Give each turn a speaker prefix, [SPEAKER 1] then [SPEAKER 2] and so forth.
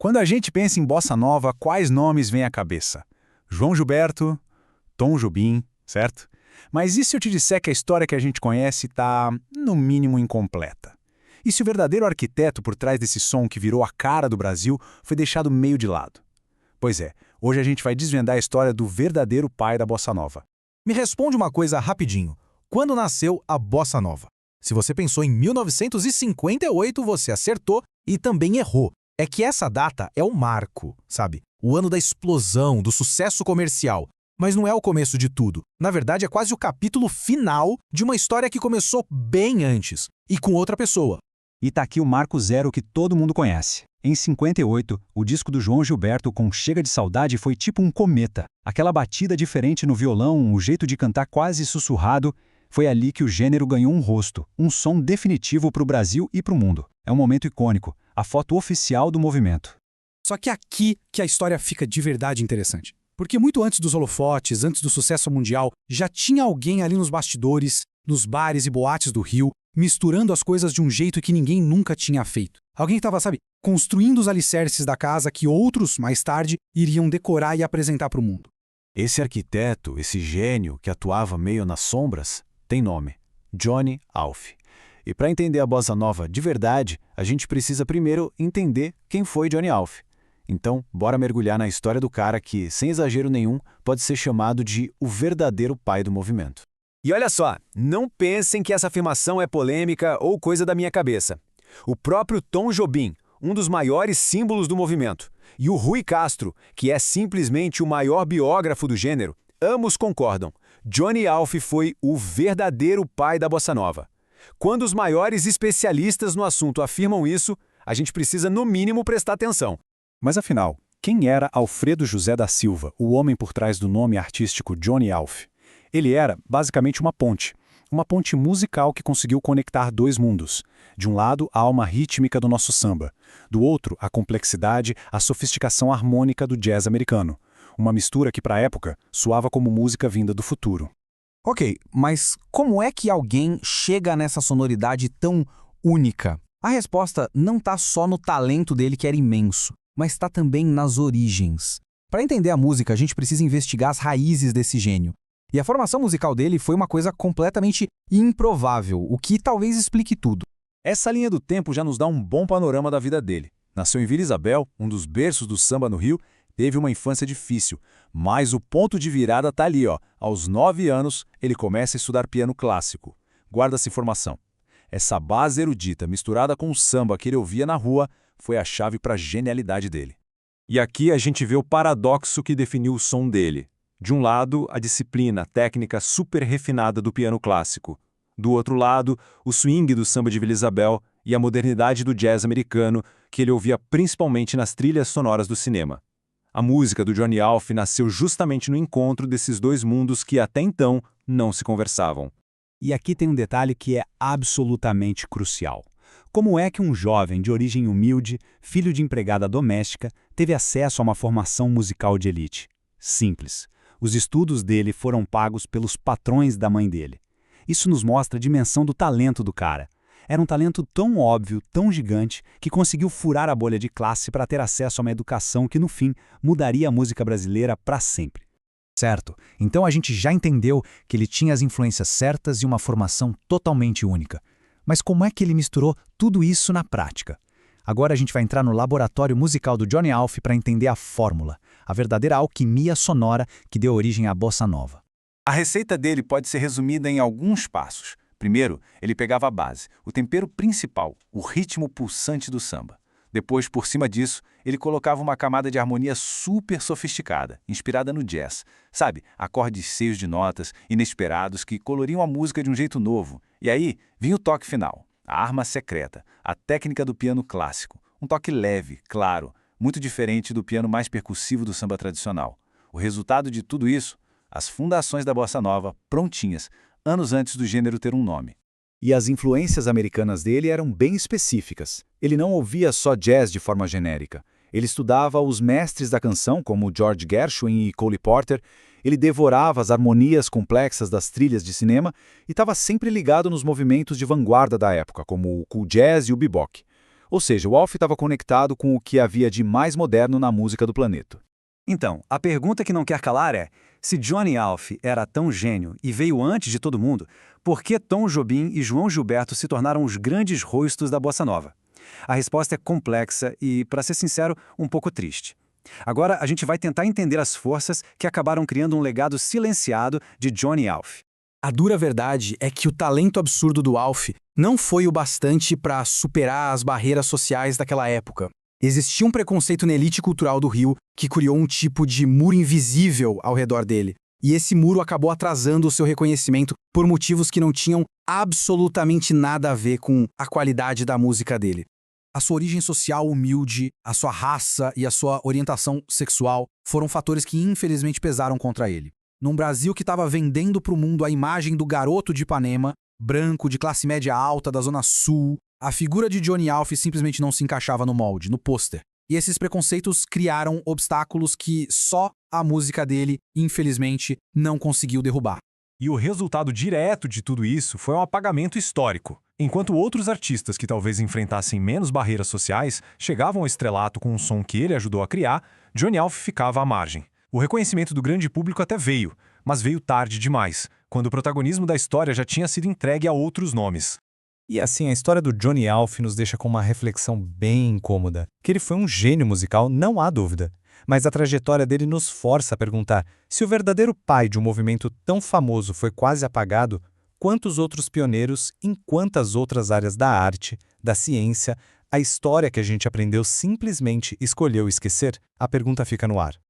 [SPEAKER 1] Quando a gente pensa em bossa nova, quais nomes vêm à cabeça? João Gilberto, Tom Jobim, certo? Mas e se eu te disser que a história que a gente conhece está, no mínimo, incompleta? E se o verdadeiro arquiteto por trás desse som que virou a cara do Brasil foi deixado meio de lado? Pois é, hoje a gente vai desvendar a história do verdadeiro pai da bossa nova.
[SPEAKER 2] Me responde uma coisa rapidinho. Quando nasceu a bossa nova? Se você pensou em 1958, você acertou e também errou. É que essa data é o marco, sabe? O ano da explosão, do sucesso comercial. Mas não é o começo de tudo. Na verdade, é quase o capítulo final de uma história que começou bem antes, e com outra pessoa.
[SPEAKER 1] E tá aqui o marco zero que todo mundo conhece. Em 58, o disco do João Gilberto com Chega de Saudade foi tipo um cometa. Aquela batida diferente no violão, o jeito de cantar quase sussurrado, foi ali que o gênero ganhou um rosto, um som definitivo para o Brasil e para o mundo. É um momento icônico, a foto oficial do movimento.
[SPEAKER 3] Só que aqui que a história fica de verdade interessante. Porque muito antes dos holofotes, antes do sucesso mundial, já tinha alguém ali nos bastidores, nos bares e boates do Rio, misturando as coisas de um jeito que ninguém nunca tinha feito. Alguém estava, sabe, construindo os alicerces da casa que outros, mais tarde, iriam decorar e apresentar para o mundo.
[SPEAKER 4] Esse arquiteto, esse gênio que atuava meio nas sombras, tem nome: Johnny Alf. E para entender a bossa nova de verdade, a gente precisa primeiro entender quem foi Johnny Alf. Então, bora mergulhar na história do cara que, sem exagero nenhum, pode ser chamado de o verdadeiro pai do movimento.
[SPEAKER 5] E olha só, não pensem que essa afirmação é polêmica ou coisa da minha cabeça. O próprio Tom Jobim, um dos maiores símbolos do movimento, e o Rui Castro, que é simplesmente o maior biógrafo do gênero, ambos concordam. Johnny Alf foi o verdadeiro pai da bossa nova. Quando os maiores especialistas no assunto afirmam isso, a gente precisa, no mínimo, prestar atenção.
[SPEAKER 1] Mas afinal, quem era Alfredo José da Silva, o homem por trás do nome artístico Johnny Alf? Ele era, basicamente, uma ponte musical que conseguiu conectar dois mundos. De um lado, a alma rítmica do nosso samba. Do outro, a complexidade, a sofisticação harmônica do jazz americano. Uma mistura que, para a época, soava como música vinda do futuro.
[SPEAKER 2] Ok, mas como é que alguém chega nessa sonoridade tão única? A resposta não está só no talento dele, que era imenso, mas está também nas origens. Para entender a música, a gente precisa investigar as raízes desse gênio. E a formação musical dele foi uma coisa completamente improvável, o que talvez explique tudo.
[SPEAKER 4] Essa linha do tempo já nos dá um bom panorama da vida dele. Nasceu em Vila Isabel, um dos berços do samba no Rio, teve uma infância difícil, mas o ponto de virada tá ali, ó. Aos 9 anos, ele começa a estudar piano clássico. Guarda essa informação. Essa base erudita misturada com o samba que ele ouvia na rua foi a chave para a genialidade dele.
[SPEAKER 5] E aqui a gente vê o paradoxo que definiu o som dele. De um lado, a disciplina, a técnica super refinada do piano clássico. Do outro lado, o swing do samba de Vila Isabel e a modernidade do jazz americano, que ele ouvia principalmente nas trilhas sonoras do cinema. A música do Johnny Alf nasceu justamente no encontro desses dois mundos que até então não se conversavam.
[SPEAKER 1] E aqui tem um detalhe que é absolutamente crucial. Como é que um jovem de origem humilde, filho de empregada doméstica, teve acesso a uma formação musical de elite? Simples. Os estudos dele foram pagos pelos patrões da mãe dele. Isso nos mostra a dimensão do talento do cara. Era um talento tão óbvio, tão gigante, que conseguiu furar a bolha de classe para ter acesso a uma educação que, no fim, mudaria a música brasileira para sempre.
[SPEAKER 2] Certo, então a gente já entendeu que ele tinha as influências certas e uma formação totalmente única. Mas como é que ele misturou tudo isso na prática? Agora a gente vai entrar no laboratório musical do Johnny Alf para entender a fórmula, a verdadeira alquimia sonora que deu origem à bossa nova.
[SPEAKER 4] A receita dele pode ser resumida em alguns passos. Primeiro, ele pegava a base, o tempero principal, o ritmo pulsante do samba. Depois, por cima disso, ele colocava uma camada de harmonia super sofisticada, inspirada no jazz. Sabe, acordes cheios de notas, inesperados, que coloriam a música de um jeito novo. E aí, vinha o toque final, a arma secreta, a técnica do piano clássico. Um toque leve, claro, muito diferente do piano mais percussivo do samba tradicional. O resultado de tudo isso? As fundações da bossa nova, prontinhas, anos antes do gênero ter um nome.
[SPEAKER 1] E as influências americanas dele eram bem específicas. Ele não ouvia só jazz de forma genérica. Ele estudava os mestres da canção, como George Gershwin e Cole Porter. Ele devorava as harmonias complexas das trilhas de cinema e estava sempre ligado nos movimentos de vanguarda da época, como o cool jazz e o bebop.
[SPEAKER 4] Ou seja, o Alf estava conectado com o que havia de mais moderno na música do planeta.
[SPEAKER 1] Então, a pergunta que não quer calar é: se Johnny Alf era tão gênio e veio antes de todo mundo, por que Tom Jobim e João Gilberto se tornaram os grandes rostos da bossa nova? A resposta é complexa e, para ser sincero, um pouco triste. Agora a gente vai tentar entender as forças que acabaram criando um legado silenciado de Johnny Alf.
[SPEAKER 3] A dura verdade é que o talento absurdo do Alf não foi o bastante para superar as barreiras sociais daquela época. Existia um preconceito na elite cultural do Rio que criou um tipo de muro invisível ao redor dele. E esse muro acabou atrasando o seu reconhecimento por motivos que não tinham absolutamente nada a ver com a qualidade da música dele. A sua origem social humilde, a sua raça e a sua orientação sexual foram fatores que infelizmente pesaram contra ele. Num Brasil que estava vendendo para o mundo a imagem do garoto de Ipanema, branco, de classe média alta, da Zona Sul, a figura de Johnny Alf simplesmente não se encaixava no molde, no pôster. E esses preconceitos criaram obstáculos que só a música dele, infelizmente, não conseguiu derrubar.
[SPEAKER 6] E o resultado direto de tudo isso foi um apagamento histórico. Enquanto outros artistas que talvez enfrentassem menos barreiras sociais chegavam ao estrelato com um som que ele ajudou a criar, Johnny Alf ficava à margem. O reconhecimento do grande público até veio, mas veio tarde demais, quando o protagonismo da história já tinha sido entregue a outros nomes.
[SPEAKER 7] E assim, a história do Johnny Alf nos deixa com uma reflexão bem incômoda. Que ele foi um gênio musical, não há dúvida. Mas a trajetória dele nos força a perguntar: se o verdadeiro pai de um movimento tão famoso foi quase apagado, quantos outros pioneiros em quantas outras áreas da arte, da ciência, a história que a gente aprendeu simplesmente escolheu esquecer? A pergunta fica no ar.